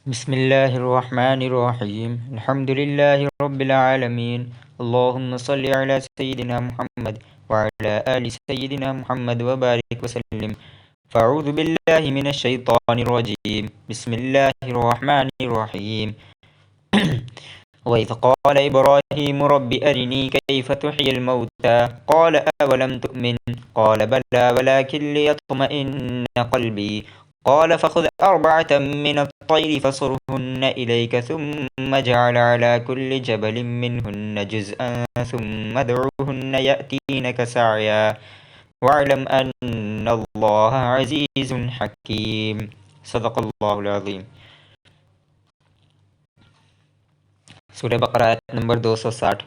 بسم اللہ الرحمن الرحیم الحمد للہ رب العالمین اللہم صلی علی سیدنا محمد وعلی آل سیدنا محمد وبارک وسلم فاعوذ باللہ من الشیطان الرجیم بسم اللہ الرحمن الرحیم وَإِذْ قَالَ إِبْرَاهِيمُ رَبِّ أَرِنِي كَيْفَ تُحْيِي الْمَوْتَىٰ قَالَ أَوَلَمْ تُؤْمِنْ قَالَ بَلَىٰ وَلَٰكِن لِّيَطْمَئِنَّ قَلْبِي قَالَ فَخُذْ أَرْبَعَةً مِّنَ الطَّيْرِ فَصُرْهُنَّ إِلَيْكَ ثُمَّ اجْعَلْ عَلَىٰ كُلِّ جَبَلٍ مِّنْهُنَّ جُزْءًا ثُمَّ ادْعُهُنَّ يَأْتِينَكَ سَعْيًا وَاعْلَمْ أَنَّ اللَّهَ عَزِيزٌ حَكِيمٌ صدق اللہ العظیم۔ سورہ بقرہ آیت نمبر 260،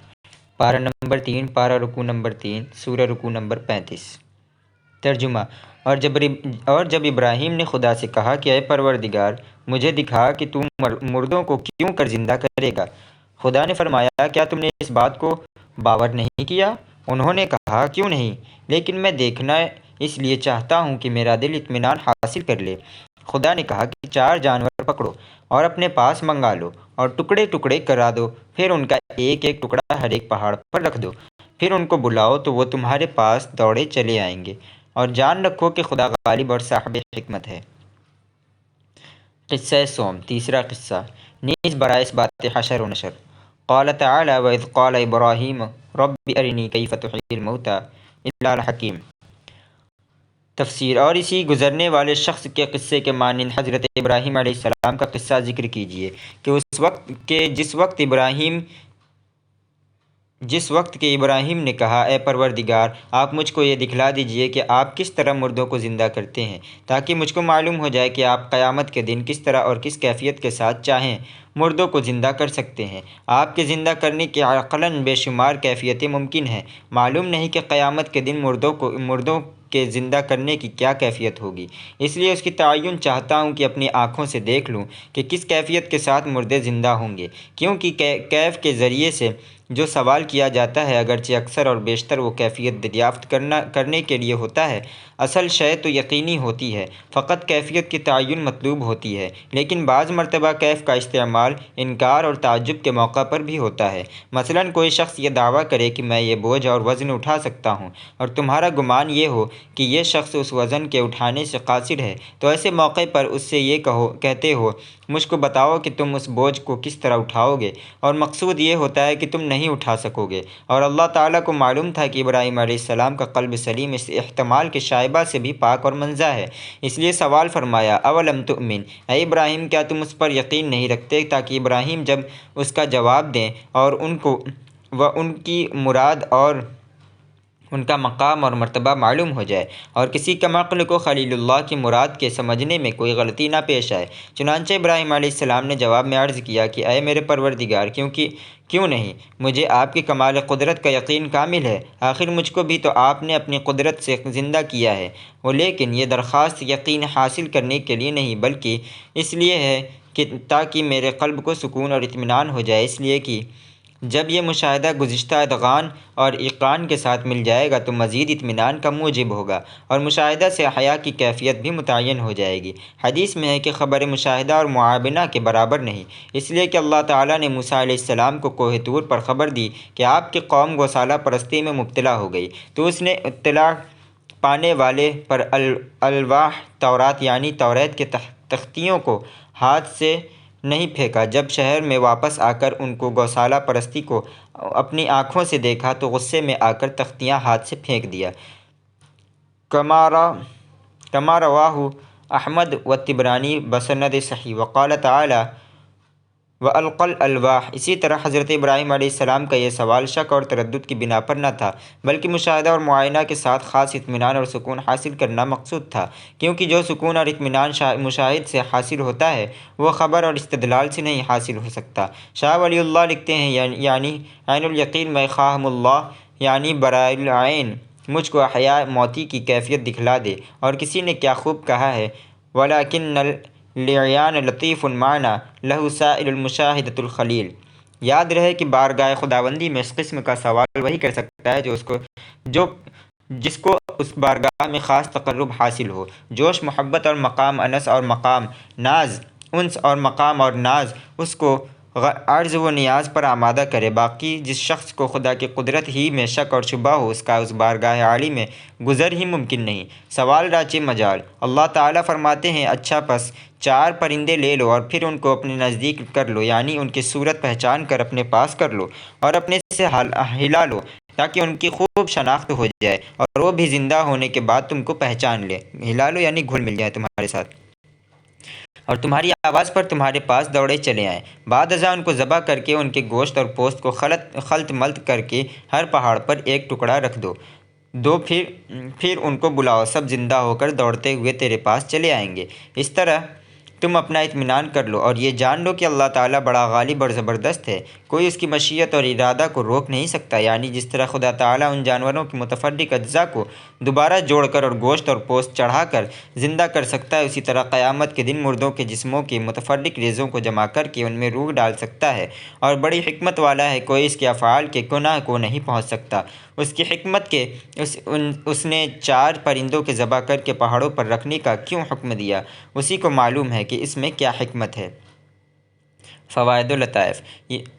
پارہ نمبر 3، پارہ رکوع نمبر 3، سورہ رکوع نمبر 35۔ ترجمہ: اور جب ابراہیم نے خدا سے کہا کہ اے پروردگار، مجھے دکھا کہ تو مردوں کو کیوں کر زندہ کرے گا؟ خدا نے فرمایا، کیا تم نے اس بات کو باور نہیں کیا؟ انہوں نے کہا، کیوں نہیں، لیکن میں دیکھنا اس لیے چاہتا ہوں کہ میرا دل اطمینان حاصل کر لے۔ خدا نے کہا کہ 4 جانور پکڑو اور اپنے پاس منگا لو اور ٹکڑے ٹکڑے کرا دو، پھر ان کا ایک ایک ٹکڑا ہر ایک پہاڑ پر رکھ دو، پھر ان کو بلاؤ تو وہ تمہارے پاس دوڑے چلے آئیں گے، اور جان رکھو کہ خدا غالب اور صاحب حکمت ہے۔ قصہ سوم، تیسرا قصہ، نیز برائے اثبات حشر و نشر۔ قال تعالی: وَإِذْ قَالَ إِبْرَاهِيمُ رَبِّ أَرِنِي كَيْفَ تُحْيِي الْمَوْتَىٰ إِلَّا الْحَكِيمُ۔ تفسیر: اور اسی گزرنے والے شخص کے قصے کے مانند حضرت ابراہیم علیہ السلام کا قصہ ذکر کیجیے کہ جس وقت کہ ابراہیم نے کہا، اے پروردگار، آپ مجھ کو یہ دکھلا دیجیے کہ آپ کس طرح مردوں کو زندہ کرتے ہیں، تاکہ مجھ کو معلوم ہو جائے کہ آپ قیامت کے دن کس طرح اور کس کیفیت کے ساتھ چاہیں مردوں کو زندہ کر سکتے ہیں۔ آپ کے زندہ کرنے کی عقلاً بے شمار کیفیتیں ممکن ہیں، معلوم نہیں کہ قیامت کے دن مردوں کے زندہ کرنے کی کیا کیفیت ہوگی، اس لیے اس کی تعین چاہتا ہوں کہ اپنی آنکھوں سے دیکھ لوں کہ کس کیفیت کے ساتھ مردے زندہ ہوں گے، کیونکہ کیف کے ذریعے سے جو سوال کیا جاتا ہے اگرچہ اکثر اور بیشتر وہ کیفیت دریافت کرنے کے لیے ہوتا ہے، اصل شے تو یقینی ہوتی ہے، فقط کیفیت کی تعین مطلوب ہوتی ہے۔ لیکن بعض مرتبہ کیف کا استعمال انکار اور تعجب کے موقع پر بھی ہوتا ہے۔ مثلاً کوئی شخص یہ دعویٰ کرے کہ میں یہ بوجھ اور وزن اٹھا سکتا ہوں، اور تمہارا گمان یہ ہو کہ یہ شخص اس وزن کے اٹھانے سے قاصر ہے، تو ایسے موقع پر اس سے یہ کہتے ہو، مجھ کو بتاؤ کہ تم اس بوجھ کو کس طرح اٹھاؤ گے، اور مقصود یہ ہوتا ہے کہ تم نہیں اٹھا سکو گے۔ اور اللہ تعالیٰ کو معلوم تھا کہ ابراہیم علیہ السلام کا قلب سلیم اس احتمال کے شائبہ سے بھی پاک اور منزہ ہے، اس لیے سوال فرمایا، اولم تؤمن، اے ابراہیم، کیا تم اس پر یقین نہیں رکھتے؟ تاکہ ابراہیم جب اس کا جواب دیں اور ان کی مراد اور ان کا مقام اور مرتبہ معلوم ہو جائے، اور کسی کم عقل کو خلیل اللہ کی مراد کے سمجھنے میں کوئی غلطی نہ پیش آئے۔ چنانچہ ابراہیم علیہ السلام نے جواب میں عرض کیا کہ اے میرے پروردگار، کیوں نہیں، مجھے آپ کی کمال قدرت کا یقین کامل ہے، آخر مجھ کو بھی تو آپ نے اپنی قدرت سے زندہ کیا ہے۔ لیکن یہ درخواست یقین حاصل کرنے کے لیے نہیں، بلکہ اس لیے ہے کہ تاکہ میرے قلب کو سکون اور اطمینان ہو جائے، اس لیے کہ جب یہ مشاہدہ گزشتہ ادغان اور ایقان کے ساتھ مل جائے گا تو مزید اطمینان کا موجب ہوگا، اور مشاہدہ سے حیا کی کیفیت بھی متعین ہو جائے گی۔ حدیث میں ہے کہ خبر مشاہدہ اور معائنہ کے برابر نہیں، اس لیے کہ اللہ تعالیٰ نے موسیٰ علیہ السلام کو کوہ طور پر خبر دی کہ آپ کی قوم گوسالہ پرستی میں مبتلا ہو گئی، تو اس نے اطلاع پانے والے پر الواح تورات یعنی توریت کے تختیوں کو ہاتھ سے نہیں پھینکا۔ جب شہر میں واپس آ کر ان کو گوسالہ پرستی کو اپنی آنکھوں سے دیکھا تو غصے میں آ کر تختیاں ہاتھ سے پھینک دیا۔ کما رواہ احمد و طبرانی بسند صحیح۔ وقال تعالی وَأَلْقَى الْأَلْوَاحَ۔ اسی طرح حضرت ابراہیم علیہ السلام کا یہ سوال شک اور تردد کی بنا پر نہ تھا، بلکہ مشاہدہ اور معائنہ کے ساتھ خاص اطمینان اور سکون حاصل کرنا مقصود تھا، کیونکہ جو سکون اور اطمینان مشاہد سے حاصل ہوتا ہے وہ خبر اور استدلال سے نہیں حاصل ہو سکتا۔ شاہ ولی اللہ لکھتے ہیں، یعنی عین الیقین میں خواہم اللہ، یعنی برائے العین مجھ کو حیا موتی کی کیفیت دکھلا دے۔ اور کسی نے کیا خوب کہا ہے، وَلَٰكِنَّ الْعِيَانَ لَطِيفٌ مَعَنَا لَهُ سَائِلُ الْمُشَاهَدَةُ الْخَلِيلُ۔ یاد رہے کہ بارگاہ خداوندی میں اس قسم کا سوال وہی کر سکتا ہے جس کو اس بارگاہ میں خاص تقرب حاصل ہو، جوش محبت اور مقام انس اور مقام ناز انس اور مقام اور ناز اس کو عرض و نیاز پر آمادہ کرے۔ باقی جس شخص کو خدا کی قدرت ہی میں شک اور شبہ ہو، اس کا اس بارگاہ عالی میں گزر ہی ممکن نہیں۔ سوال راچِ مجال: اللہ تعالیٰ فرماتے ہیں اچھا پس 4 پرندے لے لو اور پھر ان کو اپنے نزدیک کر لو، یعنی ان کی صورت پہچان کر اپنے پاس کر لو اور اپنے سے ہلا لو تاکہ ان کی خوب شناخت ہو جائے اور وہ بھی زندہ ہونے کے بعد تم کو پہچان لے۔ ہلا لو یعنی گھل مل جائے تمہارے ساتھ اور تمہاری آواز پر تمہارے پاس دوڑے چلے آئیں۔ بعد ازاں ان کو ذبح کر کے ان کے گوشت اور پوست کو خلط ملط کر کے ہر پہاڑ پر ایک ٹکڑا رکھ دو پھر ان کو بلاؤ، سب زندہ ہو کر دوڑتے ہوئے تیرے پاس چلے آئیں گے۔ اس طرح تم اپنا اطمینان کر لو اور یہ جان لو کہ اللہ تعالیٰ بڑا غالب اور زبردست ہے، کوئی اس کی مشیت اور ارادہ کو روک نہیں سکتا۔ یعنی جس طرح خدا تعالیٰ ان جانوروں کے متفرق اجزاء کو دوبارہ جوڑ کر اور گوشت اور پوست چڑھا کر زندہ کر سکتا ہے، اسی طرح قیامت کے دن مردوں کے جسموں کے متفرق ریزوں کو جمع کر کے ان میں روح ڈال سکتا ہے، اور بڑی حکمت والا ہے، کوئی اس کے افعال کے گناہ کو نہیں پہنچ سکتا۔ اس کی حکمت کہ اس نے 4 پرندوں کے ذبح کر کے پہاڑوں پر رکھنے کا کیوں حکم دیا، اسی کو معلوم ہے کہ اس میں کیا حکمت ہے۔ فوائد و لطائف: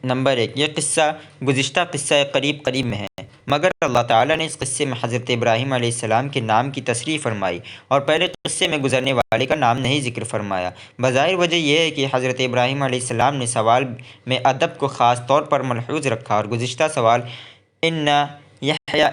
نمبر 1، یہ قصہ گزشتہ قصہ قریب میں ہے، مگر اللہ تعالیٰ نے اس قصے میں حضرت ابراہیم علیہ السلام کے نام کی تصریح فرمائی اور پہلے قصے میں گزرنے والے کا نام نہیں ذکر فرمایا۔ بظاہر وجہ یہ ہے کہ حضرت ابراہیم علیہ السلام نے سوال میں ادب کو خاص طور پر ملحوظ رکھا اور گزشتہ سوال ان یحییٰ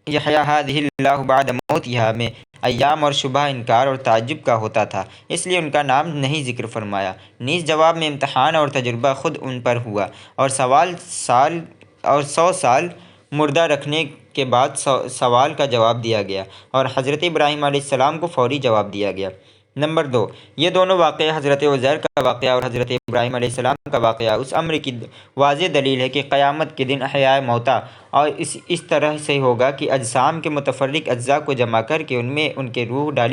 ھذہ اللہ بعد موتھا میں ایام اور شبہ انکار اور تعجب کا ہوتا تھا، اس لیے ان کا نام نہیں ذکر فرمایا۔ نیز جواب میں امتحان اور تجربہ خود ان پر ہوا اور 100 سال مردہ رکھنے کے بعد سوال کا جواب دیا گیا اور حضرت ابراہیم علیہ السلام کو فوری جواب دیا گیا۔ نمبر 2، یہ دونوں واقعے حضرت عزیر کا واقعہ اور حضرت ابراہیم علیہ السلام کا واقعہ اس امر کی واضح دلیل ہے کہ قیامت کے دن احیاء موتیٰ اور اس طرح سے ہوگا کہ اجسام کے متفرق اجزاء کو جمع کر کے ان میں ان کے روح ڈال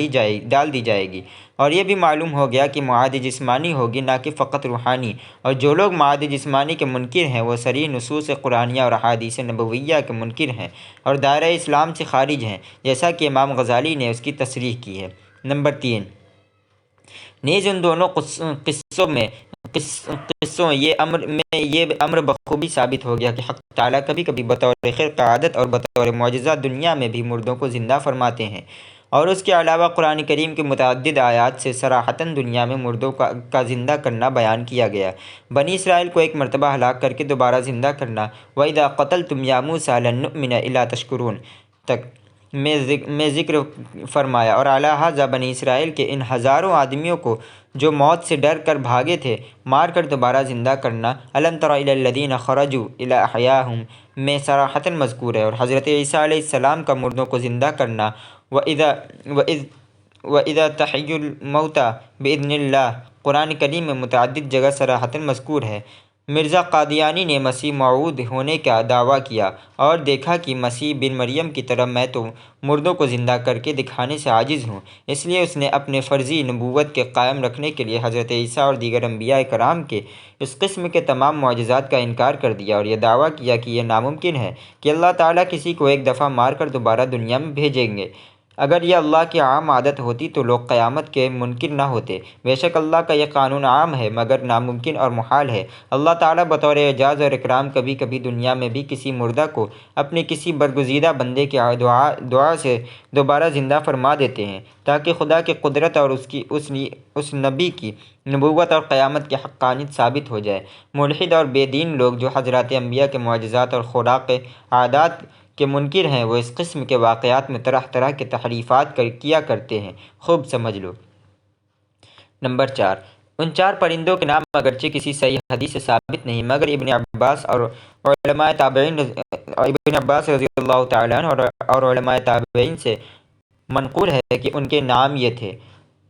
دی جائے گی، اور یہ بھی معلوم ہو گیا کہ معاد جسمانی ہوگی نہ کہ فقط روحانی، اور جو لوگ معاد جسمانی کے منکر ہیں وہ صریح نصوص قرآنیہ اور احادیث نبویہ کے منکر ہیں اور دائرہ اسلام سے خارج ہیں، جیسا کہ امام غزالی نے اس کی تصریح کی ہے۔ نمبر 3، نیز ان دونوں قصوں یہ امر بخوبی ثابت ہو گیا کہ حق تعالیٰ کبھی کبھی بطور خرق عادت اور بطور معجزہ دنیا میں بھی مردوں کو زندہ فرماتے ہیں، اور اس کے علاوہ قرآن کریم کے متعدد آیات سے صراحتاً دنیا میں مردوں کا زندہ کرنا بیان کیا گیا۔ بنی اسرائیل کو ایک مرتبہ ہلاک کر کے دوبارہ زندہ کرنا، وَإِذَا قَتَلْتُمْ يَا مُوسَىٰ لَن نُؤْمِنَ إِلَّا تَشْكُرُونَ تک میں ذکر فرمایا، اور اعلیٰ ھذا بنی اسرائیل کے ان ہزاروں آدمیوں کو جو موت سے ڈر کر بھاگے تھے مار کر دوبارہ زندہ کرنا أَلَمْ تَرَ إِلَى الَّذِينَ خَرَجُوا إِلَىٰ أَحْيَاءِهِمْ میں صراحتاً مذکور ہے، اور حضرت عیسیٰ علیہ السلام کا مردوں کو زندہ کرنا وَإِذَا تَحْيُوا الْمَوْتَىٰ بِإِذْنِ اللَّهِ قرآن کریم میں متعدد جگہ صراحتاً مذکور ہے۔ مرزا قادیانی نے مسیح موعود ہونے کا دعویٰ کیا اور دیکھا کہ مسیح بن مریم کی طرح میں تو مردوں کو زندہ کر کے دکھانے سے عاجز ہوں، اس لیے اس نے اپنے فرضی نبوت کے قائم رکھنے کے لیے حضرت عیسیٰ اور دیگر انبیاء کرام کے اس قسم کے تمام معجزات کا انکار کر دیا اور یہ دعویٰ کیا کہ یہ ناممکن ہے کہ اللہ تعالیٰ کسی کو ایک دفعہ مار کر دوبارہ دنیا میں بھیجیں گے۔ اگر یہ اللہ کی عام عادت ہوتی تو لوگ قیامت کے منکر نہ ہوتے۔ بے شک اللہ کا یہ قانون عام ہے مگر ناممکن اور محال ہے۔ اللہ تعالیٰ بطور اعجاز اور اکرام کبھی کبھی دنیا میں بھی کسی مردہ کو اپنے کسی برگزیدہ بندے کی دعا سے دوبارہ زندہ فرما دیتے ہیں تاکہ خدا کی قدرت اور اس نبی کی نبوت اور قیامت کی حقانیت ثابت ہو جائے۔ ملحد اور بے دین لوگ جو حضرات انبیاء کے معجزات اور خوراق عادات کے منکر ہیں، وہ اس قسم کے واقعات میں طرح طرح کے تحریفات کیا کرتے ہیں، خوب سمجھ لو۔ نمبر 4، ان 4 پرندوں کے نام اگرچہ کسی صحیح حدیث سے ثابت نہیں مگر ابن عباس رضی اللہ تعالیٰ عنہ اور علماء تابعین سے منقول ہے کہ ان کے نام یہ تھے: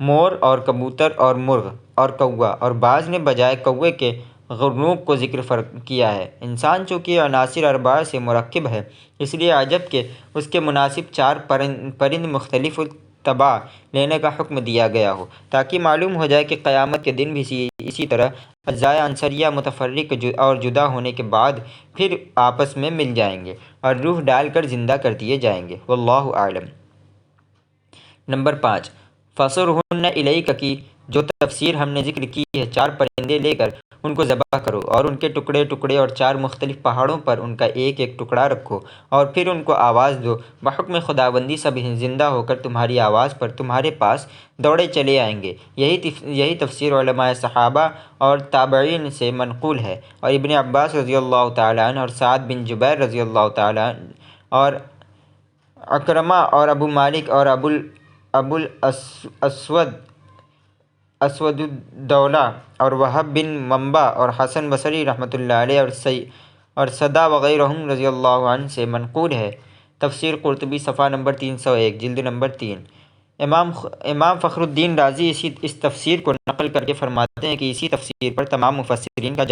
مور اور کبوتر اور مرغ اور کوا، اور بعض نے بجائے کوے کے غرنوق کو ذکر کیا ہے۔ انسان چونکہ عناصر 4 سے مرکب ہے، اس لیے عجب کہ اس کے مناسب 4 پرند مختلف طباع لینے کا حکم دیا گیا ہو تاکہ معلوم ہو جائے کہ قیامت کے دن بھی اسی طرح اجزاء عنصریہ متفرق اور جدا ہونے کے بعد پھر آپس میں مل جائیں گے اور روح ڈال کر زندہ کر دیے جائیں گے۔ واللہ اعلم۔ نمبر 5، فَصُرْهُنَّ إِلَيْكَ کی جو تفسیر ہم نے ذکر کی ہے، 4 پرندے لے کر ان کو ذبح کرو اور ان کے ٹکڑے ٹکڑے اور 4 مختلف پہاڑوں پر ان کا ایک ایک ٹکڑا رکھو اور پھر ان کو آواز دو، بحکم خداوندی سب زندہ ہو کر تمہاری آواز پر تمہارے پاس دوڑے چلے آئیں گے۔ یہی تفسیر علماء صحابہ اور تابعین سے منقول ہے، اور ابن عباس رضی اللہ تعالیٰ عنہ اور سعد بن جبیر رضی اللہ تعالیٰ عنہ اور عکرمہ اور ابو مالک اور ابو اسود الدولہ اور وہب بن منبع اور حسن بصری رحمۃ اللہ علیہ اور صدا وغیرہم رضی اللہ عنہ سے منقول ہے۔ تفسیر قرطبی صفحہ نمبر 301 جلد نمبر 3۔ امام فخر الدین رازی اس تفسیر کو نقل کر کے فرماتے ہیں کہ اسی تفسیر پر تمام مفسرین کا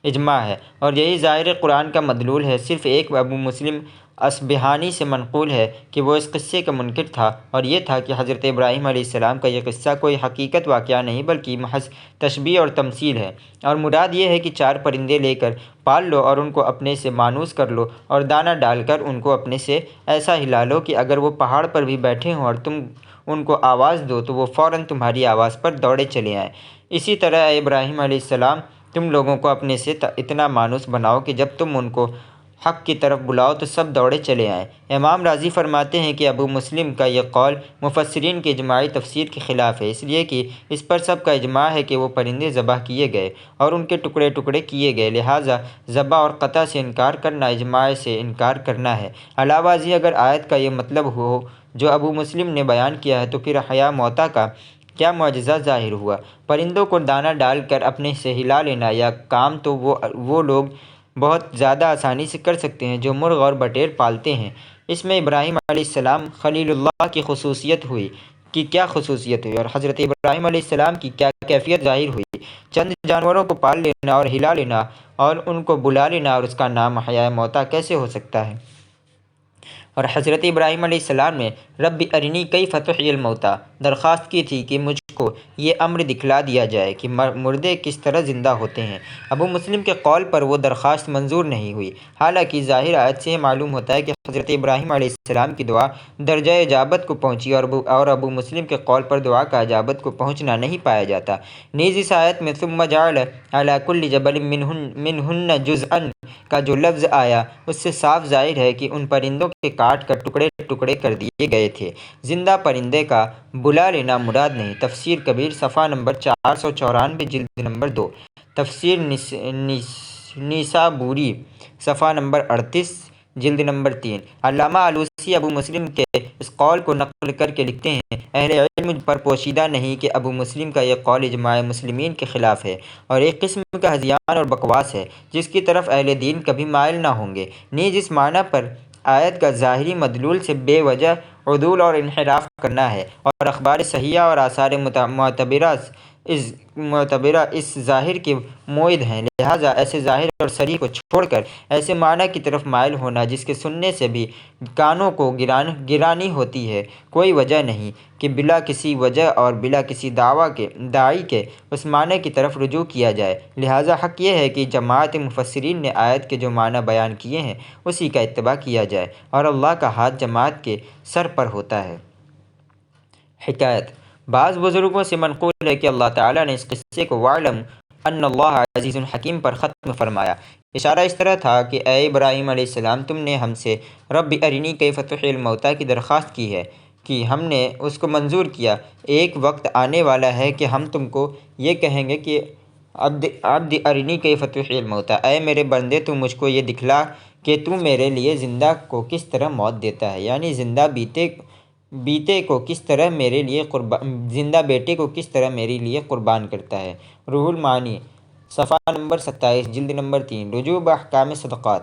اجماع ہے، اور یہی ظاہر قرآن کا مدلول ہے۔ صرف ایک ابو مسلم اصبہانی سے منقول ہے کہ وہ اس قصے کا منکر تھا، اور یہ تھا کہ حضرت ابراہیم علیہ السلام کا یہ قصہ کوئی حقیقت واقعہ نہیں بلکہ محض تشبیہ اور تمثیل ہے، اور مراد یہ ہے کہ 4 پرندے لے کر پال لو اور ان کو اپنے سے مانوس کر لو اور دانہ ڈال کر ان کو اپنے سے ایسا ہلا لو کہ اگر وہ پہاڑ پر بھی بیٹھے ہوں اور تم ان کو آواز دو تو وہ فوراً تمہاری آواز پر دوڑے چلے آئیں۔ اسی طرح اے ابراہیم علیہ السلام، تم لوگوں کو اپنے سے اتنا مانوس بناؤ کہ جب تم ان کو حق کی طرف بلاؤ تو سب دوڑے چلے آئیں۔ امام راضی فرماتے ہیں کہ ابو مسلم کا یہ قول مفسرین کی اجماعی تفسیر کے خلاف ہے، اس لیے کہ اس پر سب کا اجماع ہے کہ وہ پرندے ذبح کیے گئے اور ان کے ٹکڑے ٹکڑے کیے گئے، لہٰذا ذبح اور قطع سے انکار کرنا اجماع سے انکار کرنا ہے۔ علاوہ ازیں اگر آیت کا یہ مطلب ہو جو ابو مسلم نے بیان کیا ہے تو پھر احیا موتا کا کیا معجزہ ظاہر ہوا؟ پرندوں کو دانہ ڈال کر اپنے سے ہلا لینا یا کام تو وہ لوگ بہت زیادہ آسانی سے کر سکتے ہیں جو مرغ اور بٹیر پالتے ہیں۔ اس میں ابراہیم علیہ السلام خلیل اللہ کی کیا خصوصیت ہوئی اور حضرت ابراہیم علیہ السلام کی کیا کیفیت ظاہر ہوئی؟ چند جانوروں کو پال لینا اور ہلا لینا اور ان کو بلا لینا اور اس کا نام احیا موتا کیسے ہو سکتا ہے؟ اور حضرت ابراہیم علیہ السلام نے رب ارنی کیف تحیی الموتی درخواست کی تھی کہ مجھ کو یہ امر دکھلا دیا جائے کہ مردے کس طرح زندہ ہوتے ہیں۔ ابو مسلم کے قول پر وہ درخواست منظور نہیں ہوئی، حالانکہ ظاہر آیت سے معلوم ہوتا ہے کہ حضرت ابراہیم علیہ السلام کی دعا درجہ اجابت کو پہنچی اور ابو مسلم کے قول پر دعا کا اجابت کو پہنچنا نہیں پایا جاتا۔ نیز اس آیت میں ثم جعل علی کل جبل منہن جزءا کا جو لفظ آیا اس سے صاف ظاہر ہے کہ ان پرندوں کے کاٹ کر ٹکڑے ٹکڑے کر دیے گئے تھے، زندہ پرندے کا بلا لینا مراد نہیں۔ تفسیر کبیر صفحہ نمبر 494 جلد نمبر 2۔ تفسیر نیسابوری صفحہ نمبر 38 جلد نمبر 3۔ علامہ آلوسی ابو مسلم کے اس قول کو نقل کر کے لکھتے ہیں، اہل علم پر پوشیدہ نہیں کہ ابو مسلم کا یہ قول اجماع مسلمین کے خلاف ہے اور ایک قسم کا ہذیان اور بکواس ہے جس کی طرف اہل دین کبھی مائل نہ ہوں گے۔ نیز اس معنی پر آیت کا ظاہری مدلول سے بے وجہ عدول اور انحراف کرنا ہے، اور اخبار صحیحہ اور آثار معتبرہ اس ظاہر کے مؤید ہیں، لہٰذا ایسے ظاہر اور صریح کو چھوڑ کر ایسے معنی کی طرف مائل ہونا جس کے سننے سے بھی کانوں کو گرانی ہوتی ہے، کوئی وجہ نہیں کہ بلا کسی وجہ اور بلا کسی داعی کے اس معنی کی طرف رجوع کیا جائے۔ لہٰذا حق یہ ہے کہ جماعت مفسرین نے آیت کے جو معنی بیان کیے ہیں اسی کا اتباع کیا جائے، اور اللہ کا ہاتھ جماعت کے سر پر ہوتا ہے۔ حکایت: بعض بزرگوں سے منقول ہے کہ اللہ تعالیٰ نے اس قصے کو وَاعْلَمْ أَنَّ اللَّهَ عَزِيزٌ حکیم پر ختم فرمایا۔ اشارہ اس طرح تھا کہ اے ابراہیم علیہ السلام، تم نے ہم سے رب ارنی کیف تحیی الموتی کی درخواست کی ہے کہ ہم نے اس کو منظور کیا۔ ایک وقت آنے والا ہے کہ ہم تم کو یہ کہیں گے کہ عبد ارنی کیف تحیی الموتی، اے میرے بندے تو مجھ کو یہ دکھلا کہ تو میرے لیے زندہ کو کس طرح موت دیتا ہے، یعنی زندہ بیٹے کو کس طرح میرے لیے قربان کرتا ہے۔ روح المعانی صفحہ نمبر 27 جلد نمبر 3۔ رجوع باحکام صدقات۔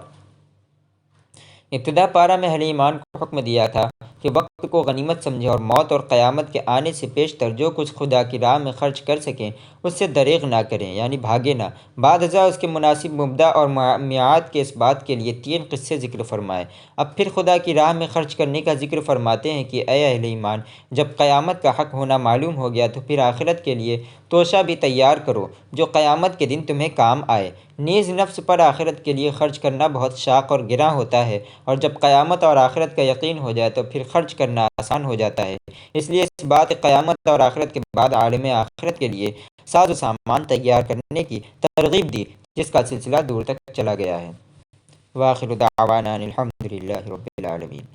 ابتدا پارہ میں اہل ایمان کو حکم دیا تھا کہ وقت کو غنیمت سمجھیں اور موت اور قیامت کے آنے سے پیشتر جو کچھ خدا کی راہ میں خرچ کر سکیں اس سے دریغ نہ کریں، یعنی بھاگے نہ۔ بعد ازاں اس کے مناسب مبدا اور میعاد کے اس بات کے لیے 3 قصے ذکر فرمائے۔ اب پھر خدا کی راہ میں خرچ کرنے کا ذکر فرماتے ہیں کہ اے اہل ایمان، جب قیامت کا حق ہونا معلوم ہو گیا تو پھر آخرت کے لیے توشہ بھی تیار کرو جو قیامت کے دن تمہیں کام آئے۔ نیز نفس پر آخرت کے لیے خرچ کرنا بہت شاق اور گراں ہوتا ہے، اور جب قیامت اور آخرت کا یقین ہو جائے تو پھر خرچ کرنا آسان ہو جاتا ہے۔ اس لیے اس بات قیامت اور آخرت کے بعد عالم آخرت کے لیے ساز و سامان تیار کرنے کی ترغیب دی، جس کا سلسلہ دور تک چلا گیا ہے۔ وآخر دعوانا ان الحمد للہ رب العالمین۔